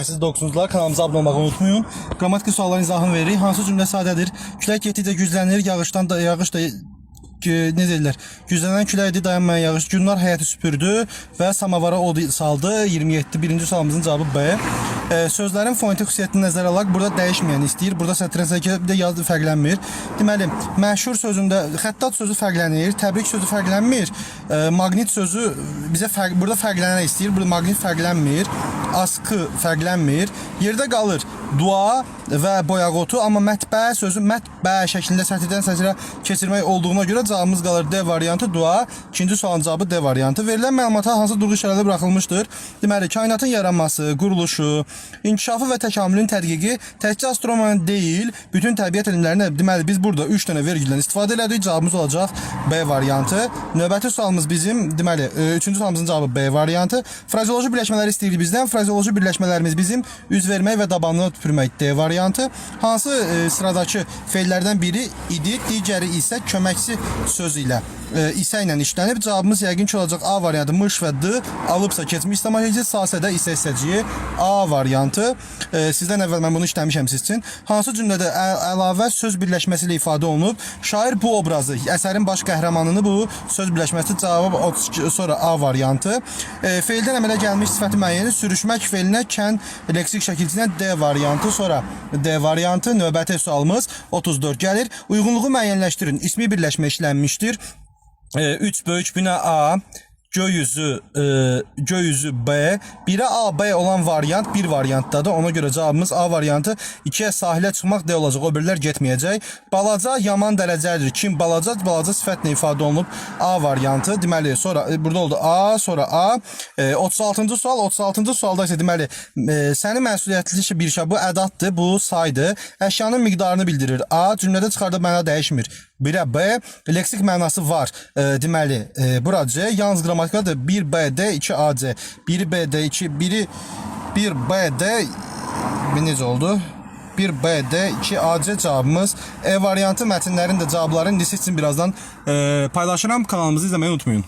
Siz dokuzunuzlar kanalımıza abunə olmağı unutmayın. Qrammatik sualların izahını veririk. Hansı cümlə sadədir? Külək getdikcə güclənir, yağış da ne deyirlər? Güclənən küləkdir, dayanmayan yağış. Günlar həyəti süpürdü və samavara od saldı. 27. Birinci sualımızın cavabı B. Sözlərin fonetik xüsusiyyətini nəzərə alaq. Burada dəyişməyən istəyir. Burada sətrin bir də yazı fərqlənmir. Deməli, məşhur sözündə xəttat sözü fərqlənir, təbrik sözü fərqlənmir. Maqnit sözü bizə burada fərqlənən istəyir. Burada maqnit fərqlənmir. Askı fərqlənmir. Yerdə qalır dua və boyaqotu, amma mətbə sözü mətbə şəklində sətirdən sətirə keçirmək olduğuna görə cavabımız qalır D variantı, dua. İkinci sualın cavabı D variantı. Verilən məlumata hansı durğu işarələri buraxılmışdır? Deməli, kainatın yaranması, quruluşu, inkişafı və təkamülün tədqiqi təkcə astronomiyanın deyil, bütün təbiət elmlərinə, deməli, biz burada 3 dənə vergüldən istifadə elədik. Cavabımız olacaq B variantı. Növbəti sualımız bizim, deməli, 3-cü sualımızın cavabı B variantı. Frazeoloji birləşmələri istəyir bizdən. Frazeoloji birləşmələrimiz bizim üz vermək və dabanını tüpürmək D variantı. Hansı sıradakı feillərdən biri idi, digəri isə köməkçi söz ilə isə ilə işlənib. Cavabımız yəqin ki olacaq A variantı. Mış və D alıbsa keçmiş zaman hecə, sasədə isə istəciyi A variantı. Sizdən əvvəl mən bunu işləmişəm siz üçün. Hansı cümlədə əlavə söz birləşməsi ilə ifadə olunub? Şair bu obrazı, əsərin baş qəhrəmanını bu söz birləşməsi, cavab 32, sonra A variantı. Feildən əmələ gəlmiş sifəti müəyyəni, sürüşmək feilinə kən leksik şəkilçisinə D variantı, sonra D variantı. Növbəti sualımız 34 gəlir. Uyğunluğu müəyyənləşdirin. İsmi birləşmə işlənmişdir. 3 böyük bina A, göy yüzü B. 1'e A, B olan variant bir variantdadır. Ona göre cevabımız A variantı. 2'ye sahilə çıxmaq D olacaq. O birlər getməyəcək. Balaca yaman dərəcəlidir. Kim balaca? Balaca sifətlə ifadə olunub. A variantı. Deməli, sonra burada oldu A, sonra A. 36-cı sual. 36-cı sualda isə deməli, sənin məsuliyyətli bir şey, bu ədatdır, bu saydır. Əşyanın miqdarını bildirir. A. Cümlədə çıxarda məna dəyişmir. 1'e B. Leksik mənası var. Deməli, bura C. Yalnız qrammatikadır. 1BD, 2AC. 1BD, 1BD necə oldu? 1BD, 2AC cavabımız E variantı. Mətinlərin də cavablarını siz üçün birazdan paylaşıram. Kanalımızı izləməyi unutmayın.